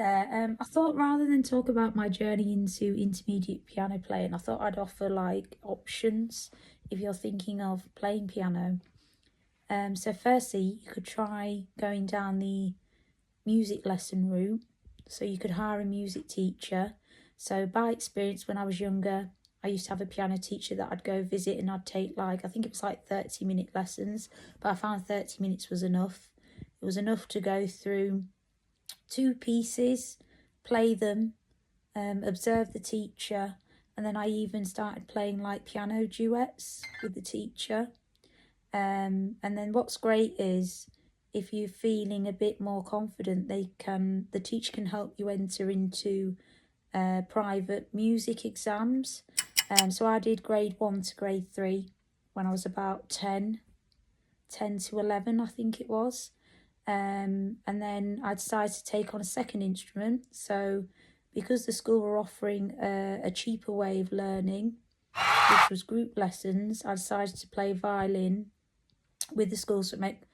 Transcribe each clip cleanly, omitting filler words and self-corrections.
there. I thought rather than talk about my journey into intermediate piano playing, I thought I'd offer like options if you're thinking of playing piano. So firstly, you could try going down the music lesson route. So you could hire a music teacher. So by experience, when I was younger, I used to have a piano teacher that I'd go visit, and I'd take I think it was like 30-minute lessons, but I found 30 minutes was enough. It was enough to go through 2 pieces, play them, observe the teacher, and then I even started playing like piano duets with the teacher. And then what's great is if you're feeling a bit more confident, the teacher can help you enter into private music exams. So I did grade 1 to grade 3 when I was about 10 to 11, I think it was. And then I decided to take on a second instrument. So because the school were offering a cheaper way of learning, which was group lessons, I decided to play violin with the school. So it meant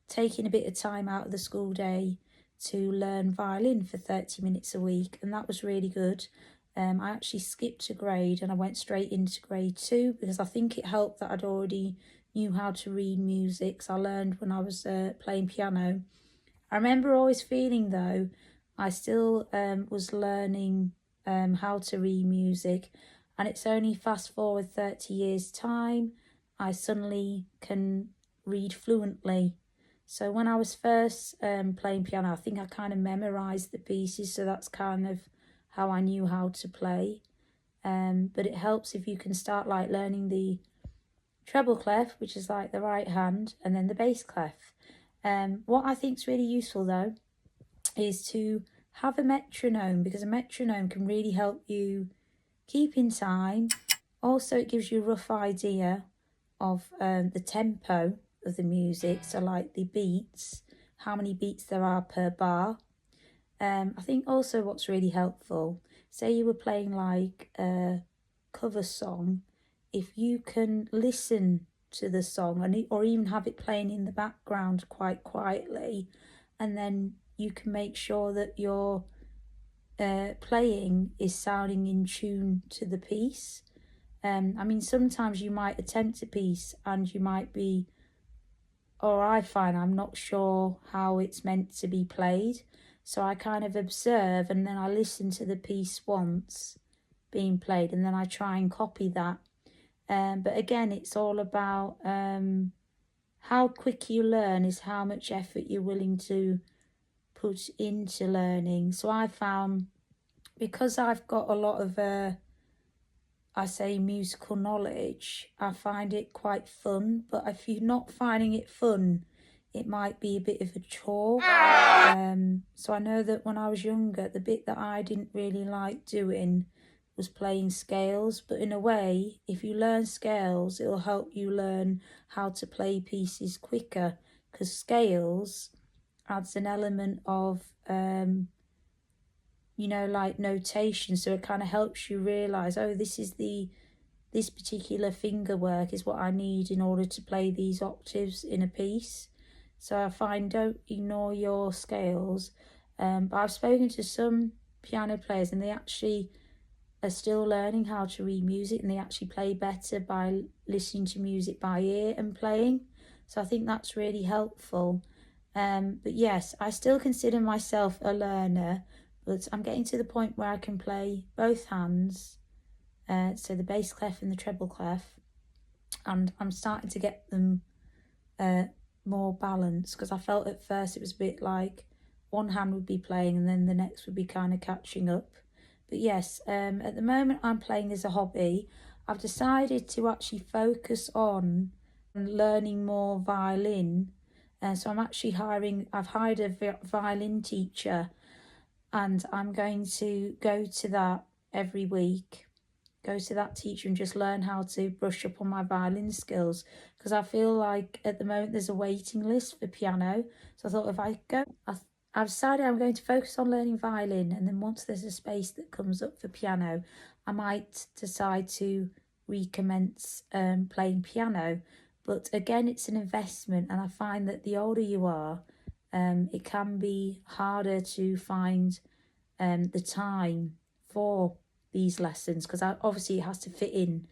taking a bit of time out of the school day to learn violin for 30 minutes a week, and that was really good. I actually skipped a grade and I went straight into grade 2 because I think it helped that I'd already knew how to read music, so I learned when I was playing piano. I remember always feeling though I still was learning how to read music, and it's only fast forward 30 years time I suddenly can read fluently. So when I was first playing piano, I think I kind of memorised the pieces, so that's kind of how I knew how to play. But it helps if you can start like learning the treble clef, which is like the right hand, and then the bass clef. What I think is really useful though is to have a metronome, because a metronome can really help you keep in time. Also, it gives you a rough idea of the tempo of the music, so like the beats, how many beats there are per bar. I think also what's really helpful, say you were playing like a cover song, if you can listen to the song or even have it playing in the background quite quietly, and then you can make sure that your playing is sounding in tune to the piece. I mean, sometimes you might attempt a piece and you might be, or I find I'm not sure how it's meant to be played. So I kind of observe and then I listen to the piece once being played and then I try and copy that. But again, it's all about how quick you learn is how much effort you're willing to put into learning. So I found, because I've got a lot of I say musical knowledge, I find it quite fun. But if you're not finding it fun, it might be a bit of a chore. So I know that when I was younger, the bit that I didn't really like doing was playing scales. But in a way, if you learn scales, it'll help you learn how to play pieces quicker, because scales adds an element of like notation, so it kind of helps you realise, oh, this particular finger work is what I need in order to play these octaves in a piece. So I find, don't ignore your scales. But I've spoken to some piano players and they actually are still learning how to read music, and they actually play better by listening to music by ear and playing. So I think that's really helpful. But yes, I still consider myself a learner, but I'm getting to the point where I can play both hands, so the bass clef and the treble clef, and I'm starting to get them more balanced, because I felt at first it was a bit like one hand would be playing and then the next would be kind of catching up. But yes, at the moment I'm playing as a hobby. I've decided to actually focus on learning more violin, so I've hired a violin teacher, and I'm going to go to that every week, go to that teacher and just learn how to brush up on my violin skills, because I feel like at the moment there's a waiting list for piano. So I thought if I go, I've decided I'm going to focus on learning violin, and then once there's a space that comes up for piano, I might decide to recommence playing piano. But again, it's an investment, and I find that the older you are, it can be harder to find the time for these lessons, because obviously it has to fit in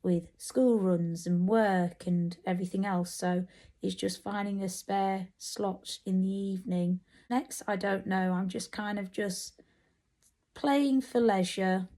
with school runs and work and everything else. So it's just finding a spare slot in the evening. Next, I don't know, I'm just kind of just playing for leisure.